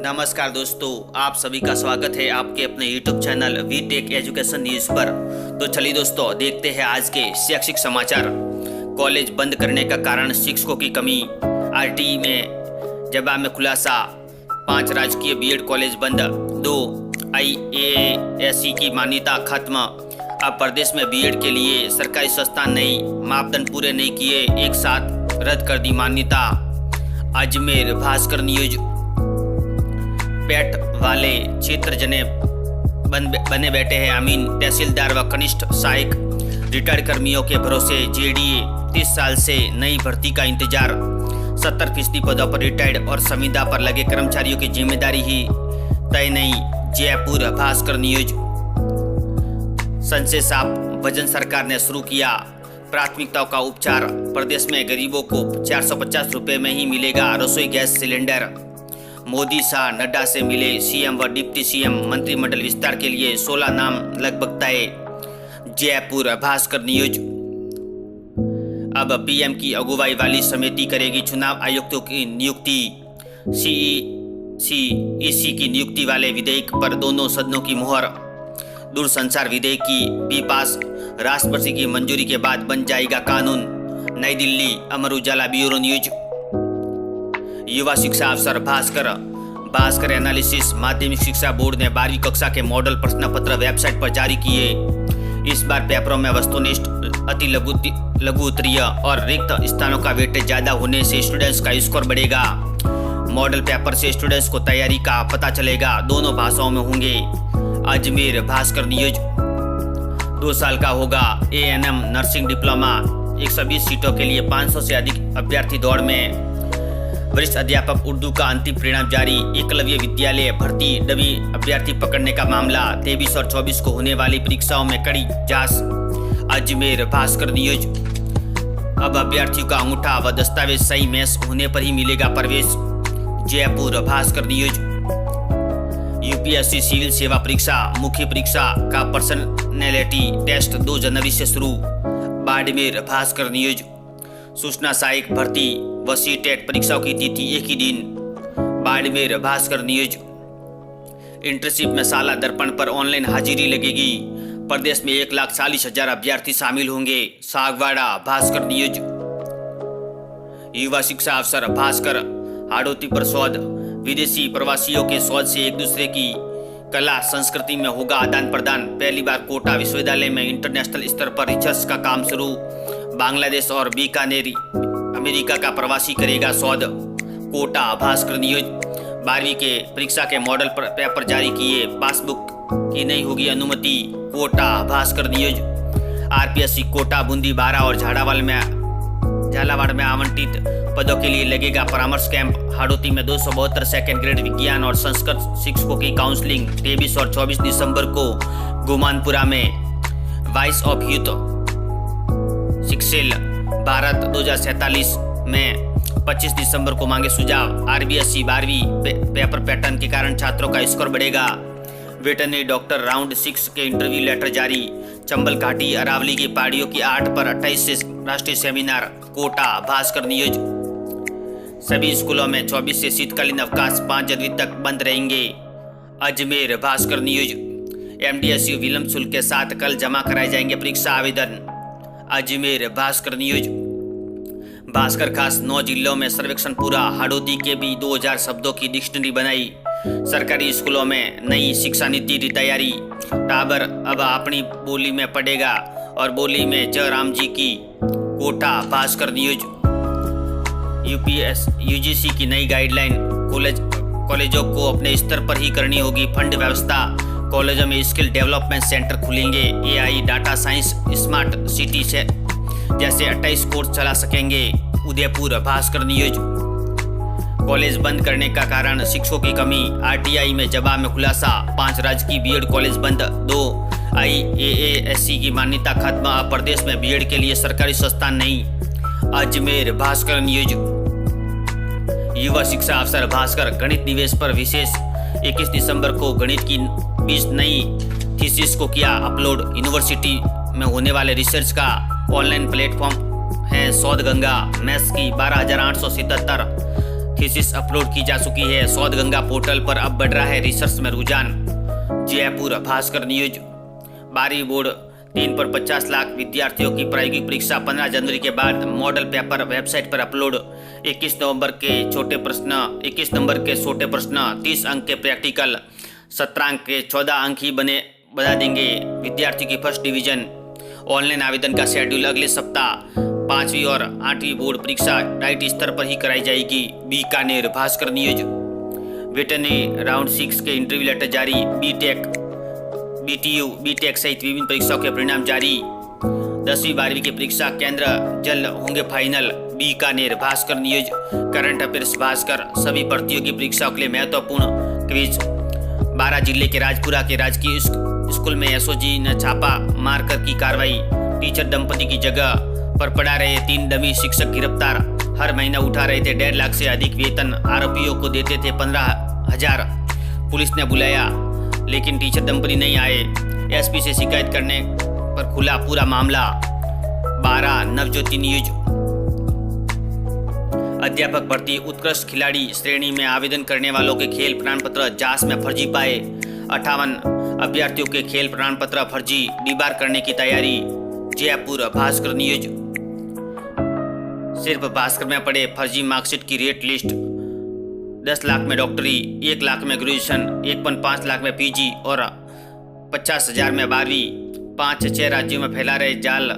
नमस्कार दोस्तों, आप सभी का स्वागत है आपके अपने YouTube channel we tech education news पर। तो चलिए दोस्तों, देखते हैं आज के शैक्षिक समाचार। कॉलेज बंद करने का कारण शिक्षकों की कमी, आरटीई में जवाब में खुलासा, 5 राजकीय बीएड कॉलेज बंद, 2 IAASE की मान्यता खत्म। अब प्रदेश में बीएड के लिए सरकारी संस्थान नहीं, मापदंड पूरे नहीं किए, एक साथ रद्द कर दी मान्यता। अजमेर भास्कर न्यूज, पेट वाले क्षेत्र जने बने बैठे हैं अमीन, तहसीलदार व कनिष्ठ सहायक रिटायर्ड कर्मियों के भरोसे जेडीए। 30 साल से नई भर्ती का इंतजार, 70% पदों पर रिटायर्ड और संविदा पर लगे कर्मचारियों की जिम्मेदारी ही तय नहीं। जयपुर भास्कर न्यूज, संशय साफ, वजन सरकार ने शुरू किया, प्राथमिकताओं का उपचार। प्रदेश में गरीबों को 450 रुपये में ही मिलेगा रसोई गैस सिलेंडर। मोदी शाह नड्डा से मिले, सीएम व डिप्टी सीएम मंत्रिमंडल विस्तार के लिए 16 नाम लगभग तय। जयपुर भास्कर न्यूज, अब पीएम की अगुवाई वाली समिति करेगी चुनाव आयुक्तों की नियुक्ति। सीईसी की नियुक्ति वाले विधेयक पर दोनों सदनों की मुहर। दूरसंचार विधेयक की भी पास, राष्ट्रपति की मंजूरी के बाद बन जाएगा कानून। नई दिल्ली, अमर उजाला ब्यूरो न्यूज। युवा शिक्षा अफसर भास्कर एनालिसिस, माध्यमिक शिक्षा बोर्ड ने 12वीं कक्षा के मॉडल प्रश्न पत्र वेबसाइट पर जारी किए। इस बार पेपरों में वस्तुनिष्ठ, अति लघु उत्तरीय और रिक्त स्थानों का वेटेज ज्यादा होने से स्टूडेंट्स का स्कोर बढ़ेगा। मॉडल पेपर से स्टूडेंट्स को तैयारी का पता चलेगा, दोनों भाषाओं में होंगे। अजमेर भास्कर न्यूज, 2 साल का होगा ANM नर्सिंग डिप्लोमा, 120 सीटों के लिए 500 से अधिक अभ्यर्थी दौड़ में। वरिष्ठ अध्यापक उर्दू का अंतिम परिणाम जारी। एकलव्य विद्यालय भर्ती डमी अभ्यर्थी पकड़ने का मामला, 23 और 24 को होने वाली परीक्षाओं में कड़ी जांच। अजमेर भास्कर न्यूज, अब अभ्यर्थियों का अंगूठा व दस्तावेज सही मैच होने पर ही मिलेगा प्रवेश। Jaipur Bhaskar news, UPSC civil सेवा परीक्षा, मुख्य परीक्षा का पर्सनैलिटी टेस्ट 2 जनवरी से शुरू। बाड़मेर भास्कर न्यूज, सूचना सहायक भर्ती व सीटेट परीक्षाओं की तिथि एक ही दिन। बाड़मेर भास्कर न्यूज, इंटर्नशिप में साला दर्पण पर ऑनलाइन हाजिरी लगेगी। प्रदेश में 1,40,000 अभ्यर्थी शामिल होंगे। सागवाड़ा भास्कर न्यूज, युवा शिक्षा अफसर भास्कर हाड़ोती पर शोध, विदेशी प्रवासियों के शोध से एक दूसरे की कला संस्कृति में होगा आदान प्रदान। पहली बार कोटा विश्वविद्यालय में इंटरनेशनल स्तर पर रिसर्च का काम शुरू। बांग्लादेश और बीकानेर अमेरिका का प्रवासी करेगा शोध। कोटा भास्कर न्यूज, 12वीं के परीक्षा के मॉडल पेपर जारी किए, पासबुक की नहीं होगी अनुमति। कोटा भास्कर न्यूज, आरपीएससी कोटा, बूंदी, बारा और झालावाड़ में आवंटित पदों के लिए लगेगा परामर्श कैंप। हाड़ोती में 272 सेकेंड ग्रेड विज्ञान और संस्कृत शिक्षकों की काउंसलिंग। 23 और 24 दिसंबर को गुमानपुरा में वॉइस ऑफ यूथ शिक्षेल भारत 2047 में 25 दिसंबर को मांगे सुझाव। आरबीएसई 12वीं पेपर पैटर्न के कारण छात्रों का स्कोर बढ़ेगा। वेटरनरी डॉक्टर राउंड 6 के इंटरव्यू लेटर जारी। चंबल घाटी अरावली की पहाड़ियों की 8 पर 28 से राष्ट्रीय सेमिनार। कोटा भास्कर न्यूज, सभी स्कूलों में 24 से शीतकालीन अवकाश, 5 जनवरी तक बंद रहेंगे। अजमेर भास्कर न्यूज, MDSU विलंब शुल्क के साथ कल जमा कराए जाएंगे परीक्षा आवेदन। अजमेर भास्कर न्यूज, भास्कर खास 9 जिलों में सर्वेक्षण पूरा। हाड़ोती के भी 2000 शब्दों की डिक्शनरी बनाई। सरकारी स्कूलों में नई शिक्षा नीति की तैयारी। टाबर अब अपनी बोली में पढ़ेगा और बोली में जयराम जी की। कोटा भास्कर न्यूज, UGC की नई गाइडलाइन, कॉलेजों को अपने स्तर पर ही करनी होगी फंड व्यवस्था। कॉलेजों में स्किल डेवलपमेंट सेंटर खुलेंगे। AI, data science, smart city से जैसे 28 कोर्स चला सकेंगे। उदयपुर भास्कर न्यूज, कॉलेज बंद करने का कारण शिक्षकों की कमी, आरटीआई में जवाब में खुलासा। 5 राजकीय बीएड कॉलेज बंद, 2 IAASE की मान्यता खत्म। अब प्रदेश में बीएड के लिए सरकारी संस्थान नहीं। अजमेर भास्कर न्यूज, युवा शिक्षा अफसर भास्कर गणित निवेश पर विशेष। 21 दिसंबर को गणित की 20 नई थीसिस को किया अपलोड। यूनिवर्सिटी में होने वाले रिसर्च का ऑनलाइन प्लेटफॉर्म है शोध गंगा। मैथ्स की 12,877 थीसिस अपलोड की जा चुकी है। शोधगंगा पोर्टल पर अब बढ़ रहा है रिसर्च में रुझान। जयपुर भास्कर न्यूज। 12वीं बोर्ड 3 पर 50 लाख विद्यार्थियों की प्रायोगिक परीक्षा 15 जनवरी के बाद मॉडल पेपर वेबसाइट पर अपलोड। 21 नवंबर के छोटे प्रश्न 30 अंक के प्रैक्टिकल, 17 अंक के 14 अंक ही बना देंगे विद्यार्थियों की फर्स्ट डिवीजन। ऑनलाइन आवेदन का शेड्यूल अगले सप्ताह 5वीं और 8वीं बोर्ड परीक्षा डाइट स्तर पर ही कराई जाएगी। Bikaner Bhaskar news. Veterinary round 6 के इंटरव्यू लेटर जारी। बीटेक, बीटीयू, बीटेक सहित विभिन्न परीक्षाओं के परिणाम जारी। 10वीं 12वीं की परीक्षा केंद्र जल्द होंगे final. Bikaner Bhaskar news. Current affairs Bhaskar. सभी प्रतियोगी परीक्षाओं के लिए महत्वपूर्ण क्विज। 12 जिले के राजपुरा के राजकीय स्कूल में एसओजी ने छापा मारकर की कार्रवाई। टीचर दंपति की जगह पर पढ़ा रहे 3 डमी शिक्षक गिरफ्तार। हर महीना उठा रहे थे 1.5 लाख से अधिक वेतन, आरोपियों को देते थे 15,000। पुलिस ने बुलाया लेकिन टीचर दंपति नहीं आए। एसपी से शिकायत करने पर खुला पूरा मामला। 12 नवज्योति न्यूज। अध्यापक भर्ती उत्कृष्ट खिलाड़ी श्रेणी में आवेदन करने वालों के खेल प्रमाण पत्र जांच में फर्जी पाए। 58 अभ्यर्थियों के खेल प्रमाण पत्र फर्जी, डिबार करने की तैयारी। जयपुर भास्कर न्यूज। सिर्फ भास्कर में पड़े फर्जी मार्कशीट की रेट लिस्ट। 10 लाख में डॉक्टरी, 1 लाख में ग्रेजुएशन, 1.5 लाख में पीजी और 50,000 में 12वीं। 5-6 राज्यों में फैला रहे जाल,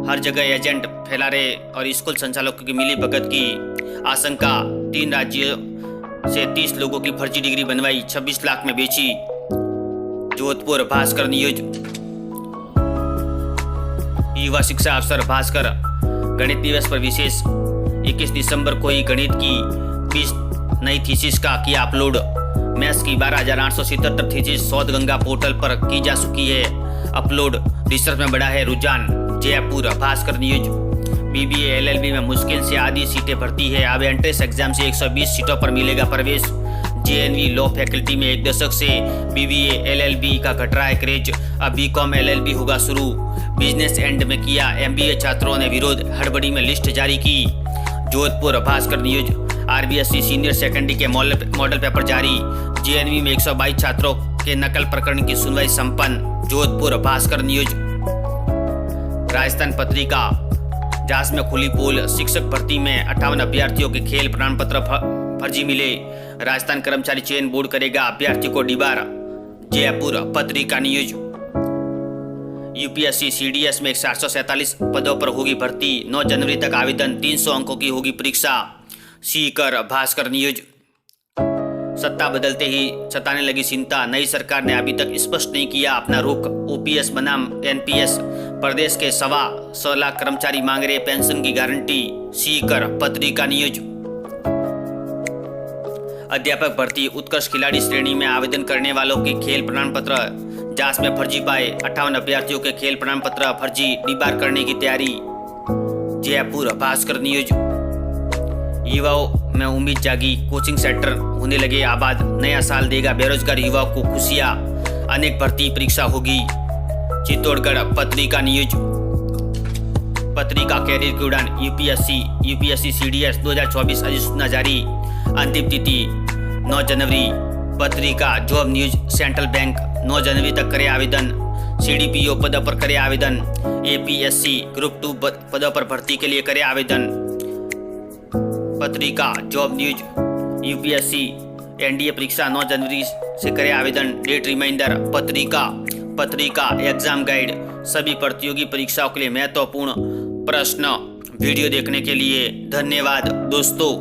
हर जगह एजेंट फैला रहे और स्कूल संचालकों की मिली भगत की आशंका। 3 राज्यों से 30 लोगों की फर्जी डिग्री बनवाई, 26 लाख में बेची। जोधपुर भास्कर न्यूज। युवा शिक्षा अफसर भास्कर। गणित दिवस पर विशेष 21 दिसंबर को ही गणित की 20 नई थीसिस का किया अपलोड। मैथ्स की 12,877 थीसिस शोधगंगा पोर्टल पर की जा चुकी है अपलोड। रिसर्च में बढ़ा है रुझान। Jaipur Bhaskar news. BBA LLB में मुश्किल से आधी सीटें भर्ती है। अब एंट्रेंस एग्जाम से 120 सीटों पर मिलेगा प्रवेश। जेएनवी लॉ फैकल्टी में 1 दशक से बीबीए एलएलबी का घट रहा है क्रेज। अब बीकॉम एलएलबी होगा शुरू। बिजनेस एंड में किया एमबीए छात्रों ने विरोध, हड़बड़ी में लिस्ट जारी की। Jodhpur Bhaskar news. RBSC senior secondary के मॉडल पेपर जारी। जेएनवी में 122 छात्रों के नकल प्रकरण की सुनवाई संपन्न। जोधपुर भास्कर न्यूज। राजस्थान पत्रिका। जांच में खुली पोल, शिक्षक भर्ती में 58 अभ्यर्थियों के खेल प्रमाण पत्र फर्जी मिले। राजस्थान कर्मचारी चयन बोर्ड करेगा अभ्यर्थियों को डिबार। जयपुर पत्रिका न्यूज। यूपीएससी सीडीएस में 747 पदों पर होगी भर्ती। 9 जनवरी तक आवेदन, 300 अंकों की होगी परीक्षा। सीकर भास्कर न्यूज। सत्ता बदलते ही सताने लगी चिंता। नई सरकार ने अभी तक स्पष्ट नहीं किया अपना रुख। ओपीएस बनाम एनपीएस। प्रदेश के 1.25 लाख कर्मचारी मांग रहे पेंशन की गारंटी। सीकर पत्रिका न्यूज। अध्यापक भर्ती उत्कृष्ट खिलाड़ी श्रेणी में आवेदन करने वालों के खेल प्रमाण पत्र जांच में फर्जी पाए। 58 अभ्यर्थियों के खेल प्रमाण पत्र फर्जी, डिबार करने की तैयारी। जयपुर भास्कर न्यूज। युवाओं में उम्मीद जागी, कोचिंग सेंटर होने लगे आबाद। नया साल देगा बेरोजगार युवाओं को खुशियां, अनेक भर्ती परीक्षा होगी। चित्तौड़गढ़ पत्रिका न्यूज। पत्रिका कैरियर की उड़ान। यूपीएससी सीडीएस 2024 अधिसूचना जारी। अंतिम तिथि 9 जनवरी। पत्रिका जॉब न्यूज। सेंट्रल बैंक 9 जनवरी तक करे आवेदन। सीडीपीओ पदों पर करे आवेदन। एपीएससी ग्रुप 2 पदों पर भर्ती के लिए करे आवेदन। पत्रिका जॉब न्यूज। यूपीएससी एनडीए परीक्षा 9 जनवरी से करे आवेदन, डेट रिमाइंडर। पत्रिका एग्जाम गाइड। सभी प्रतियोगी परीक्षाओं के लिए महत्वपूर्ण प्रश्न। वीडियो देखने के लिए धन्यवाद दोस्तों।